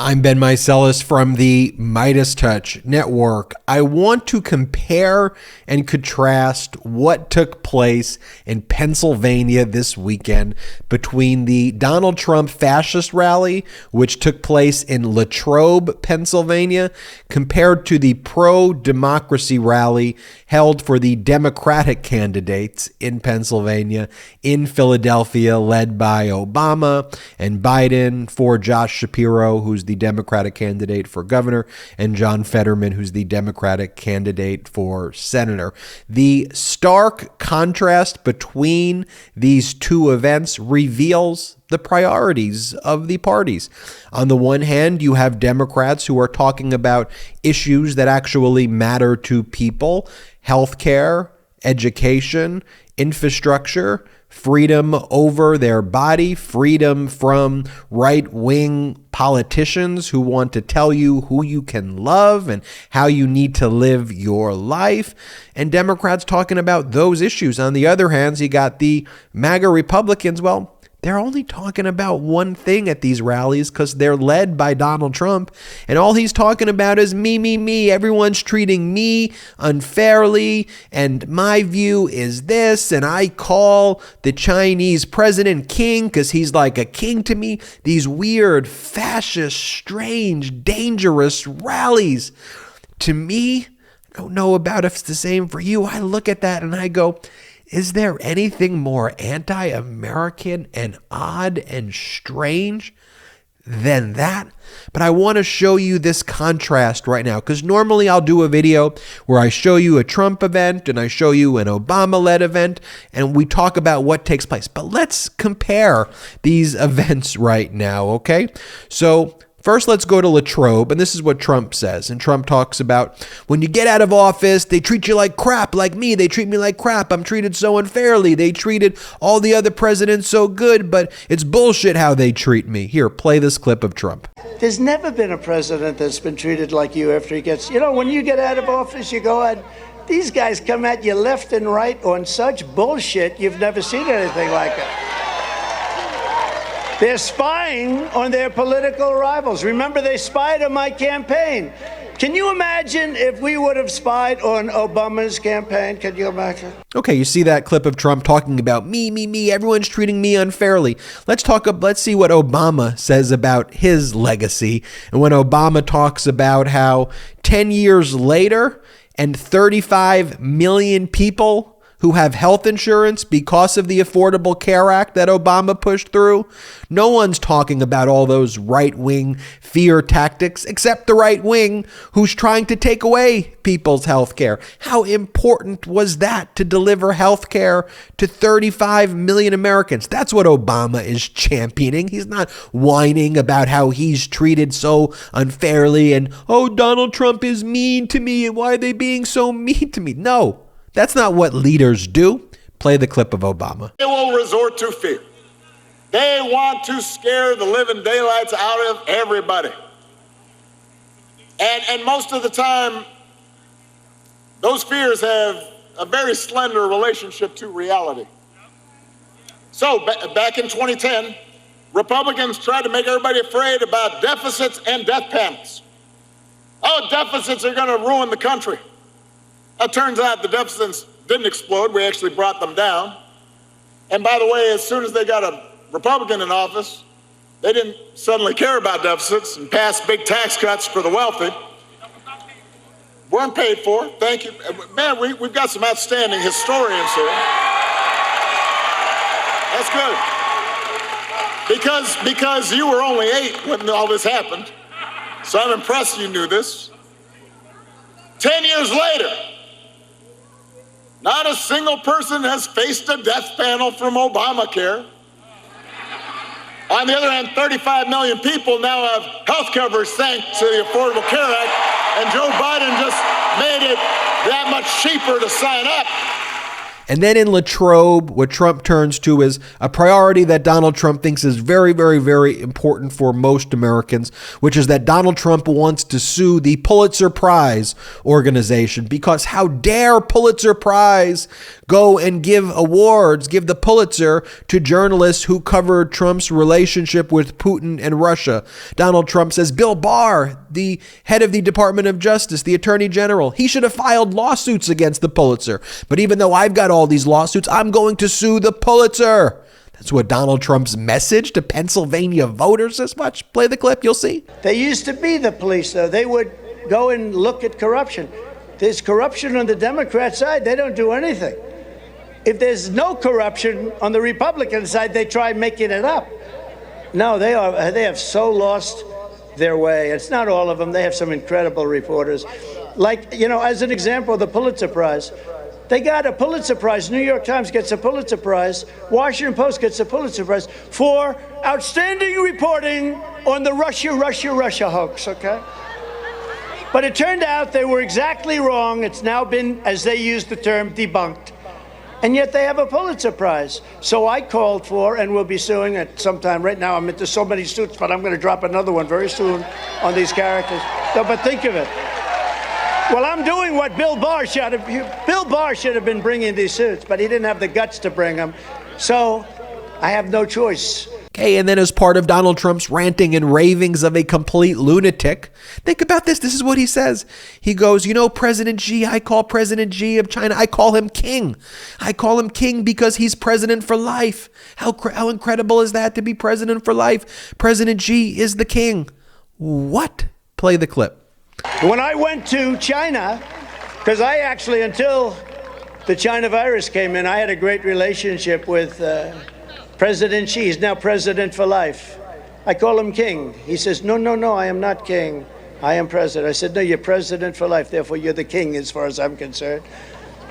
I'm Ben Meiselas from the MeidasTouch network. I want to compare and contrast what took place in Pennsylvania this weekend between the Donald Trump fascist rally, which took place in Latrobe, Pennsylvania, compared to the pro-democracy rally held for the Democratic candidates in Pennsylvania, in Philadelphia, led by Obama and Biden, for Josh Shapiro, who's the Democratic candidate for governor, and John Fetterman, who's the Democratic candidate for senator. The stark contrast between these two events reveals the priorities of the parties. On the one hand, you have Democrats who are talking about issues that actually matter to people: healthcare, education, infrastructure, freedom over their body, freedom from right-wing politicians who want to tell you who you can love and how you need to live your life. And Democrats talking about those issues. On the other hand, you got the MAGA Republicans. Well, they're only talking about one thing at these rallies because they're led by Donald Trump. And all he's talking about is me, me, me. Everyone's treating me unfairly. And my view is this. And I call the Chinese president king because he's like a king to me. These weird, fascist, strange, dangerous rallies. To me, I don't know about if it's the same for you. I look at that and I go, is there anything more anti-American and odd and strange than that? But I want to show you this contrast right now, because normally I'll do a video where I show you a Trump event and I show you an Obama-led event and we talk about what takes place. But let's compare these events right now, okay? So first, let's go to Latrobe, and this is what Trump says. And Trump talks about, when you get out of office, they treat you like crap, like me. They treat me like crap. I'm treated so unfairly. They treated all the other presidents so good, but it's bullshit how they treat me. Here, play this clip of Trump. There's never been a president that's been treated like you after he gets, when you get out of office, you go out, these guys come at you left and right on such bullshit, you've never seen anything like it. They're spying on their political rivals. Remember, they spied on my campaign. Can you imagine if we would have spied on Obama's campaign? Can you imagine? Okay, you see that clip of Trump talking about me, me, me. Everyone's treating me unfairly. Let's see what Obama says about his legacy. And when Obama talks about how 10 years later and 35 million people who have health insurance because of the Affordable Care Act that Obama pushed through. No one's talking about all those right-wing fear tactics except the right wing who's trying to take away people's health care. How important was that to deliver health care to 35 million Americans? That's what Obama is championing. He's not whining about how he's treated so unfairly and, oh, Donald Trump is mean to me and why are they being so mean to me? No. That's not what leaders do. Play the clip of Obama. They will resort to fear. They want to scare the living daylights out of everybody. And most of the time, those fears have a very slender relationship to reality. So back in 2010, Republicans tried to make everybody afraid about deficits and death panels. Oh, deficits are going to ruin the country. It turns out the deficits didn't explode. We actually brought them down. And by the way, as soon as they got a Republican in office, they didn't suddenly care about deficits and pass big tax cuts for the wealthy. Weren't paid for. Thank you. Man, we've got some outstanding historians here. That's good. Because you were only 8 when all this happened. So I'm impressed you knew this. 10 years later, not a single person has faced a death panel from Obamacare. On the other hand, 35 million people now have health coverage thanks to the Affordable Care Act, and Joe Biden just made it that much cheaper to sign up. And then in Latrobe, what Trump turns to is a priority that Donald Trump thinks is very, very, very important for most Americans, which is that Donald Trump wants to sue the Pulitzer Prize organization, because how dare Pulitzer Prize go and give the Pulitzer to journalists who covered Trump's relationship with Putin and Russia. Donald Trump says Bill Barr, the head of the Department of Justice, the Attorney General, he should have filed lawsuits against the Pulitzer. But even though I've got all these lawsuits, I'm going to sue the Pulitzer. That's what Donald Trump's message to Pennsylvania voters is. Watch, play the clip, you'll see. They used to be the police, though. They would go and look at corruption. There's corruption on the Democrat side. They don't do anything. If there's no corruption on the Republican side, they try making it up. No, they have so lost their way. It's not all of them. They have some incredible reporters. Like, as an example, the Pulitzer Prize. They got a Pulitzer Prize. New York Times gets a Pulitzer Prize. Washington Post gets a Pulitzer Prize for outstanding reporting on the Russia hoax, okay? But it turned out they were exactly wrong. It's now been, as they use the term, debunked. And yet they have a Pulitzer Prize. So I called for, and will be suing at some time. Right now I'm into so many suits, but I'm going to drop another one very soon on these characters. No, but think of it. Well, I'm doing what Bill Barr should have. Bill Barr should have been bringing these suits, but he didn't have the guts to bring them. So I have no choice. Okay, and then as part of Donald Trump's ranting and ravings of a complete lunatic, think about this. This is what he says. He goes, President Xi, I call President Xi of China, I call him king. I call him king because he's president for life. How incredible is that, to be president for life? President Xi is the king. What? Play the clip. When I went to China, because I actually, until the China virus came in, I had a great relationship with President Xi. He's now president for life. I call him king. He says, no, I am not king. I am president. I said, no, you're president for life. Therefore, you're the king as far as I'm concerned.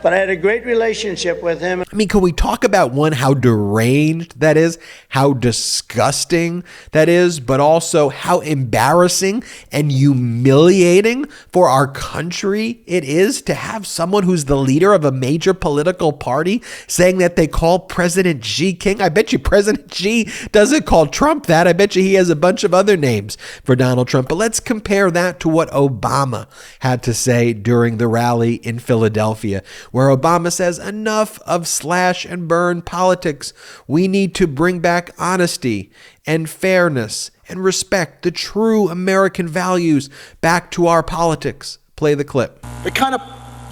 But I had a great relationship with him. I mean, can we talk about, one, how deranged that is, how disgusting that is, but also how embarrassing and humiliating for our country it is to have someone who's the leader of a major political party saying that they call President Xi king? I bet you President Xi doesn't call Trump that. I bet you he has a bunch of other names for Donald Trump. But let's compare that to what Obama had to say during the rally in Philadelphia, where Obama says, enough of slash and burn politics. We need to bring back honesty and fairness and respect, the true American values, back to our politics. Play the clip. The kind of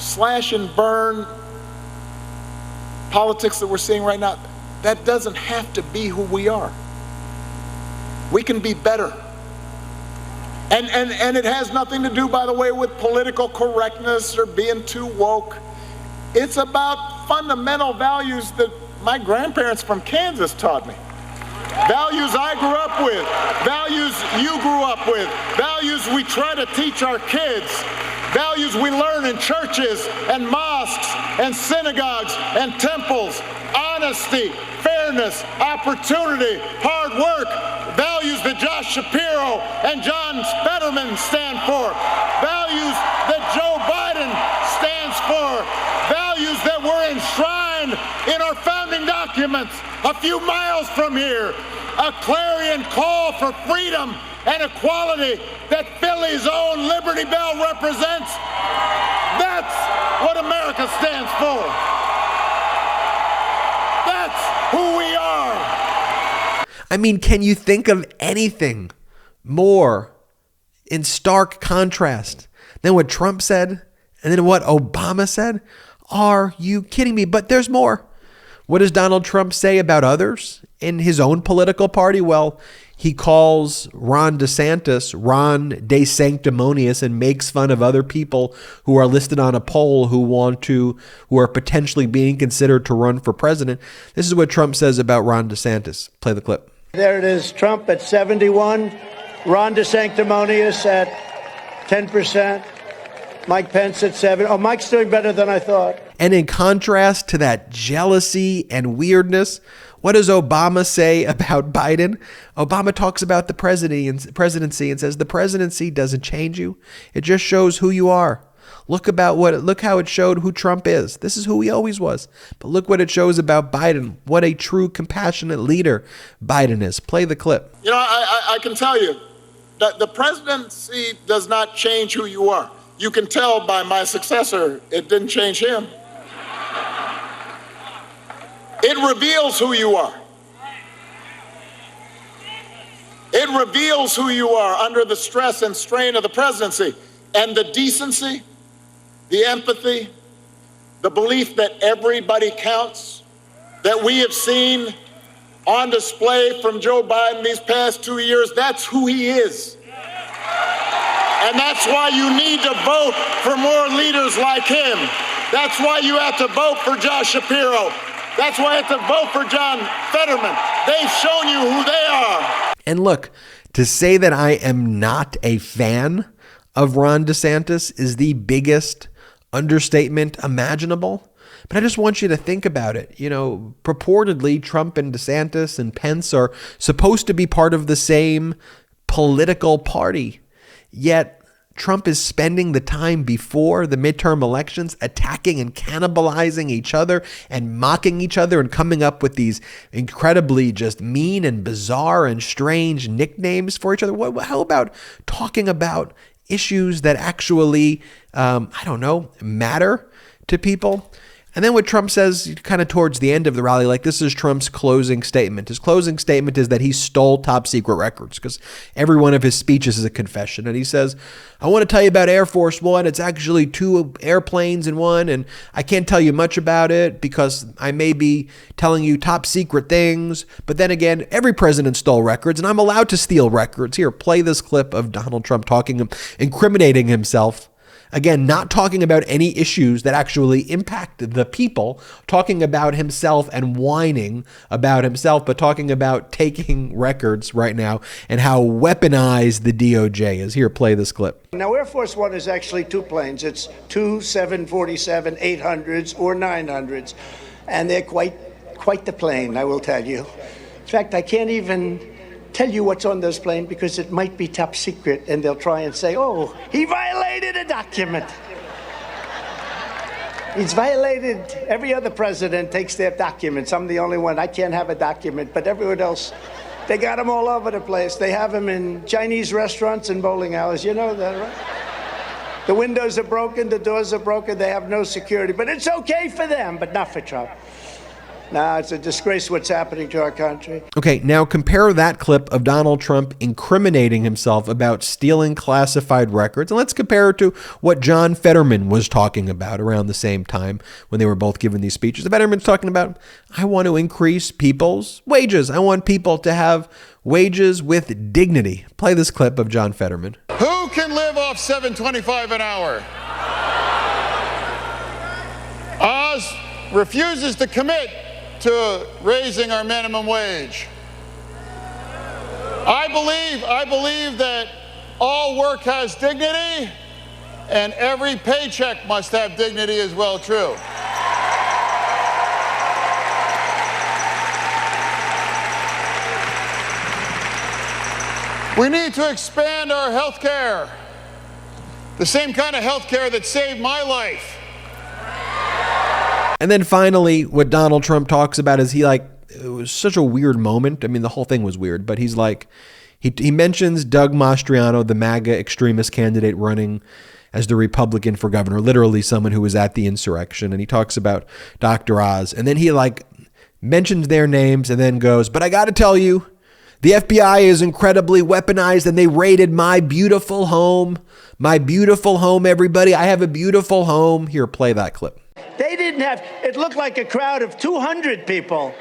slash and burn politics that we're seeing right now, that doesn't have to be who we are. We can be better. And it has nothing to do, by the way, with political correctness or being too woke. It's about fundamental values that my grandparents from Kansas taught me. Values I grew up with, values you grew up with, values we try to teach our kids, values we learn in churches and mosques and synagogues and temples: honesty, fairness, opportunity, hard work, values that Josh Shapiro and John Fetterman stand for, values that Joe Biden stands for, values that were enshrined in our founding documents a few miles from here, a clarion call for freedom and equality that Philly's own Liberty Bell represents. That's what America stands for. That's who we are. I mean, can you think of anything more in stark contrast than what Trump said and then what Obama said? Are you kidding me? But there's more. What does Donald Trump say about others in his own political party? Well, he calls Ron DeSantis Ron De Sanctimonious and makes fun of other people who are listed on a poll who are potentially being considered to run for president. This is what Trump says about Ron DeSantis. Play the clip. There it is, Trump at 71, Ron DeSanctimonious at 10%, Mike Pence at 7. Oh, Mike's doing better than I thought. And in contrast to that jealousy and weirdness, what does Obama say about Biden? Obama talks about the presidency and says the presidency doesn't change you. It just shows who you are. Look how it showed who Trump is. This is who he always was. But look what it shows about Biden. What a true compassionate leader Biden is. Play the clip. You know, I can tell you that the presidency does not change who you are. You can tell by my successor, it didn't change him. It reveals who you are. It reveals who you are under the stress and strain of the presidency, and the decency, the empathy, the belief that everybody counts, that we have seen on display from Joe Biden these past 2 years. That's who he is. And that's why you need to vote for more leaders like him. That's why you have to vote for Josh Shapiro. That's why you have to vote for John Fetterman. They've shown you who they are. And look, to say that I am not a fan of Ron DeSantis is the biggest understatement imaginable. But I just want you to think about it. You know, purportedly, Trump and DeSantis and Pence are supposed to be part of the same political party. Yet Trump is spending the time before the midterm elections attacking and cannibalizing each other and mocking each other and coming up with these incredibly just mean and bizarre and strange nicknames for each other. How about talking about issues that actually, matter to people? And then what Trump says kind of towards the end of the rally, like this is Trump's closing statement. His closing statement is that he stole top secret records because every one of his speeches is a confession. And he says, I want to tell you about Air Force One. It's actually 2 airplanes in one. And I can't tell you much about it because I may be telling you top secret things. But then again, every president stole records and I'm allowed to steal records. Here, play this clip of Donald Trump incriminating himself. Again, not talking about any issues that actually impact the people, talking about himself and whining about himself, but talking about taking records right now and how weaponized the DOJ is. Here, play this clip. Now, Air Force One is actually 2 planes. It's 2 747 800s or 900s, and they're quite the plane, I will tell you. In fact, I can't even tell you what's on this plane because it might be top secret, and they'll try and say, oh, he violated a document. He's violated. Every other president takes their documents. I'm the only one. I can't have a document, but everyone else, they got them all over the place. They have them in Chinese restaurants and bowling alleys. You know that, right? The windows are broken, the doors are broken, they have no security. But it's okay for them, but not for Trump. Nah, it's a disgrace what's happening to our country. Okay, now compare that clip of Donald Trump incriminating himself about stealing classified records, and let's compare it to what John Fetterman was talking about around the same time when they were both giving these speeches. The Fetterman's talking about, I want to increase people's wages. I want people to have wages with dignity. Play this clip of John Fetterman. Who can live off $7.25 an hour? Oz refuses to commit to raising our minimum wage. I believe that all work has dignity and every paycheck must have dignity as well, too. We need to expand our health care, the same kind of health care that saved my life. And then finally, what Donald Trump talks about is it was such a weird moment. I mean, the whole thing was weird, but he's like, he mentions Doug Mastriano, the MAGA extremist candidate running as the Republican for governor, literally someone who was at the insurrection. And he talks about Dr. Oz. And then he mentions their names and then goes, but I got to tell you, the FBI is incredibly weaponized and they raided my beautiful home. My beautiful home, everybody. I have a beautiful home. Here, play that clip. They didn't have, it looked like a crowd of 200 people.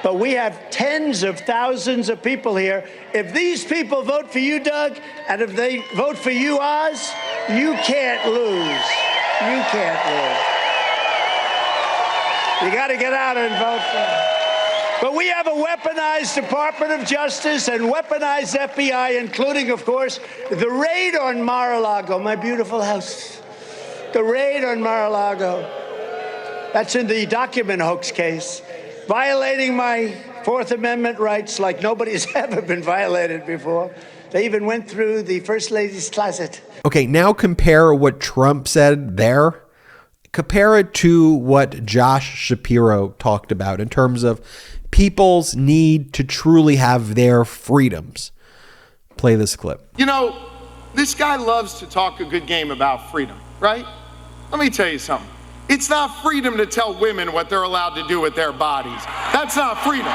But we have tens of thousands of people here. If these people vote for you, Doug, and if they vote for you, Oz, you can't lose. You can't lose. You got to get out and vote for them. But we have a weaponized Department of Justice and weaponized FBI, including, of course, the raid on Mar-a-Lago, my beautiful house. The raid on Mar-a-Lago. That's in the document hoax case. Violating my Fourth Amendment rights like nobody's ever been violated before. They even went through the First Lady's closet. Okay, now compare what Trump said there. Compare it to what Josh Shapiro talked about in terms of people's need to truly have their freedoms. Play this clip. You know, this guy loves to talk a good game about freedom, right? Let me tell you something. It's not freedom to tell women what they're allowed to do with their bodies. That's not freedom.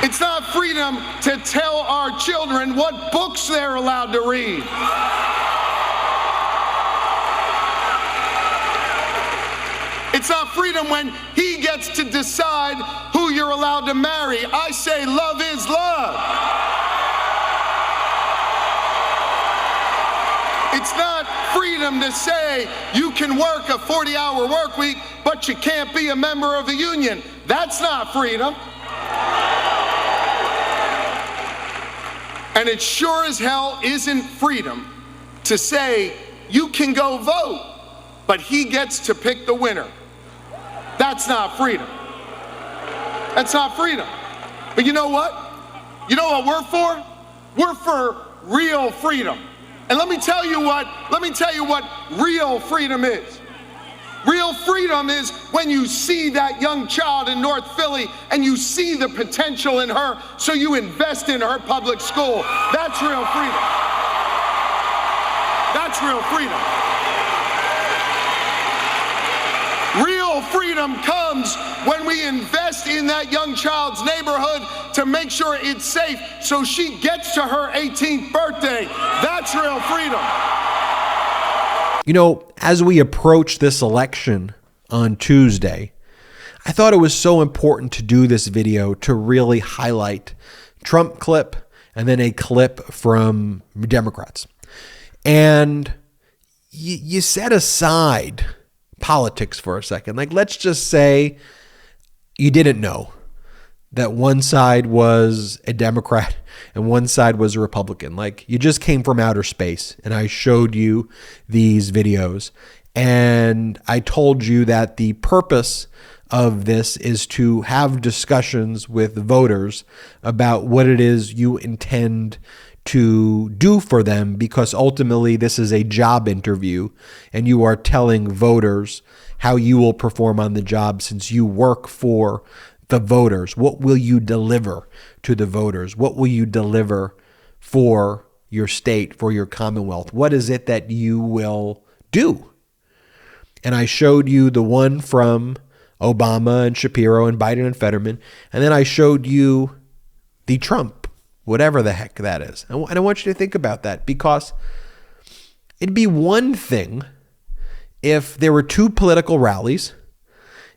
It's not freedom to tell our children what books they're allowed to read. It's not freedom when he gets to decide who you're allowed to marry. I say love is love. It's not freedom to say you can work a 40-hour work week, but you can't be a member of a union. That's not freedom. And it sure as hell isn't freedom to say you can go vote, but he gets to pick the winner. That's not freedom. That's not freedom. But you know what? You know what we're for? We're for real freedom. And let me tell you what real freedom is. Real freedom is when you see that young child in North Philly and you see the potential in her, so you invest in her public school. That's real freedom. That's real freedom. Real freedom comes when we invest in that young child's neighborhood to make sure it's safe so she gets to her 18th birthday. That's real freedom. You know, as we approach this election on Tuesday, I thought it was so important to do this video to really highlight Trump clip and then a clip from Democrats. And you set aside politics for a second. Like, let's just say you didn't know that one side was a Democrat and one side was a Republican. Like, you just came from outer space and I showed you these videos and I told you that the purpose of this is to have discussions with voters about what it is you intend to do for them, because ultimately this is a job interview and you are telling voters how you will perform on the job since you work for the voters. What will you deliver to the voters? What will you deliver for your state, for your Commonwealth? What is it that you will do? And I showed you the one from Obama and Shapiro and Biden and Fetterman. And then I showed you the Trump, whatever the heck that is. And I want you to think about that, because it'd be one thing if there were two political rallies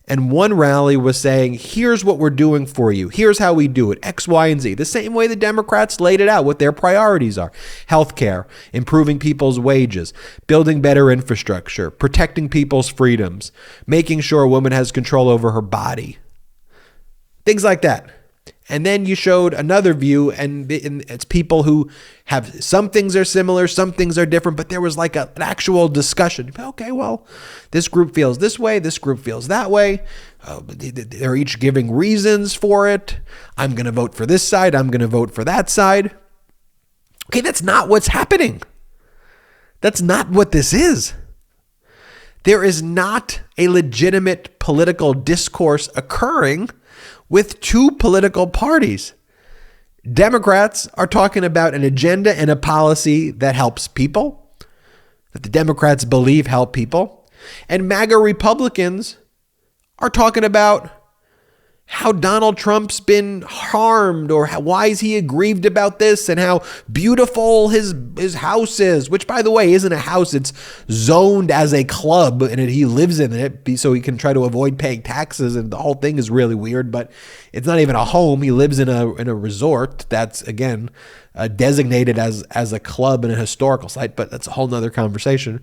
and one rally was saying, here's what we're doing for you. Here's how we do it, X, Y, and Z. The same way the Democrats laid it out, what their priorities are. Healthcare, improving people's wages, building better infrastructure, protecting people's freedoms, making sure a woman has control over her body. Things like that. And then you showed another view, and it's people who have, some things are similar, some things are different, but there was like an actual discussion. Okay, well, this group feels this way, this group feels that way. They're each giving reasons for it. I'm going to vote for this side, I'm going to vote for that side. Okay, that's not what's happening. That's not what this is. There is not a legitimate political discourse occurring with two political parties. Democrats are talking about an agenda and a policy that helps people, that the Democrats believe help people. And MAGA Republicans are talking about how Donald Trump's been harmed, or why is he aggrieved about this, and how beautiful his house is, which, by the way, isn't a house. It's zoned as a club, and he lives in it so he can try to avoid paying taxes, and the whole thing is really weird, but it's not even a home. He lives in a resort that's, again, designated as a club and a historical site, but that's a whole nother conversation.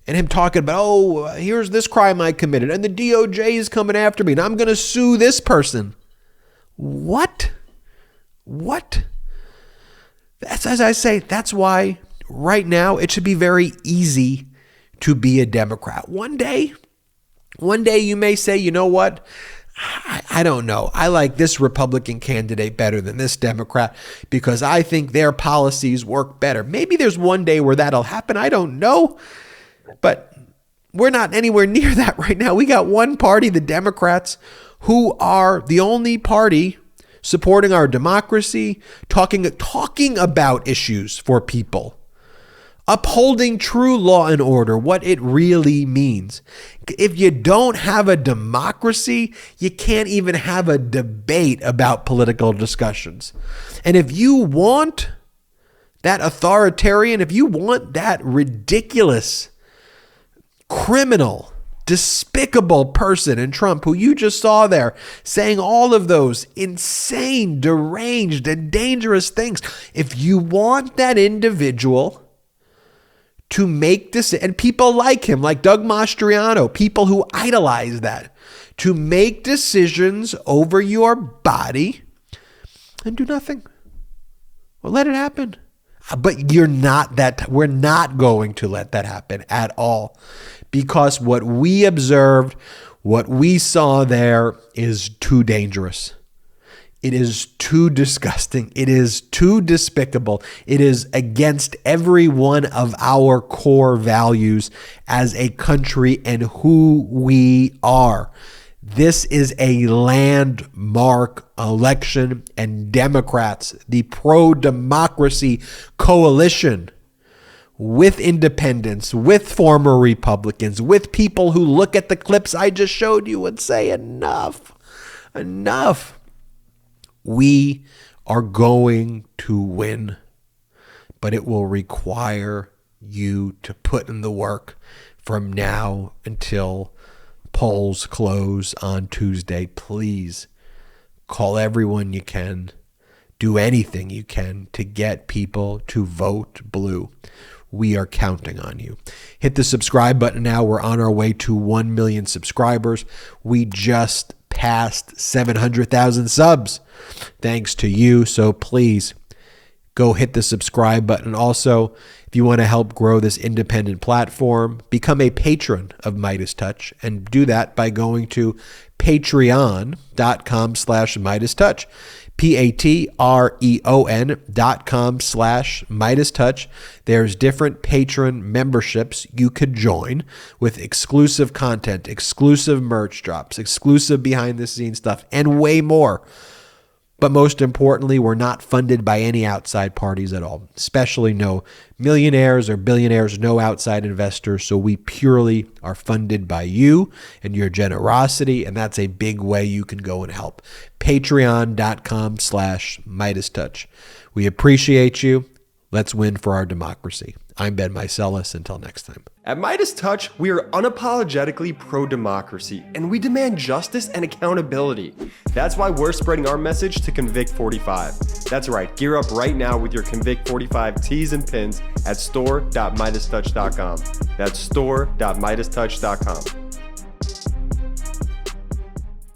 And him talking about, here's this crime I committed, and the DOJ is coming after me, and I'm going to sue this person. What? That's, as I say, that's why right now it should be very easy to be a Democrat. One day you may say, you know what? I don't know. I like this Republican candidate better than this Democrat because I think their policies work better. Maybe there's one day where that'll happen. I don't know. But we're not anywhere near that right now. We got one party, the Democrats, who are the only party supporting our democracy, talking about issues for people, upholding true law and order, what it really means. If you don't have a democracy, you can't even have a debate about political discussions. And if you want that authoritarian, if you want that ridiculous, criminal, despicable person in Trump, who you just saw there saying all of those insane, deranged, and dangerous things, if you want that individual to make this, and people like him, like Doug Mastriano, people who idolize that, to make decisions over your body and do nothing. Well, let it happen. But we're not going to let that happen at all, because what we observed, what we saw there is too dangerous. It is too disgusting. It is too despicable. It is against every one of our core values as a country and who we are. This is a landmark election, and Democrats, the pro-democracy coalition, with independents, with former Republicans, with people who look at the clips I just showed you and say, enough. We are going to win, but it will require you to put in the work from now until polls close on Tuesday. Please call everyone you can. Do anything you can to get people to vote blue. We are counting on you. Hit the subscribe button now. We're on our way to 1 million subscribers. We just passed 700,000 subs thanks to you. So please go hit the subscribe button. Also, if you want to help grow this independent platform, become a patron of MeidasTouch, and do that by going to patreon.com/MeidasTouch. patreon.com/MeidasTouch. There's different patron memberships you could join with exclusive content, exclusive merch drops, exclusive behind the scenes stuff, and way more. But most importantly, we're not funded by any outside parties at all, especially no millionaires or billionaires, no outside investors. So we purely are funded by you and your generosity, and that's a big way you can go and help. Patreon.com/MeidasTouch. We appreciate you. Let's win for our democracy. I'm Ben Meiselas. Until next time. At MeidasTouch, we are unapologetically pro-democracy, and we demand justice and accountability. That's why we're spreading our message to Convict 45. That's right, gear up right now with your Convict 45 tees and pins at store.MeidasTouch.com. That's store.MeidasTouch.com.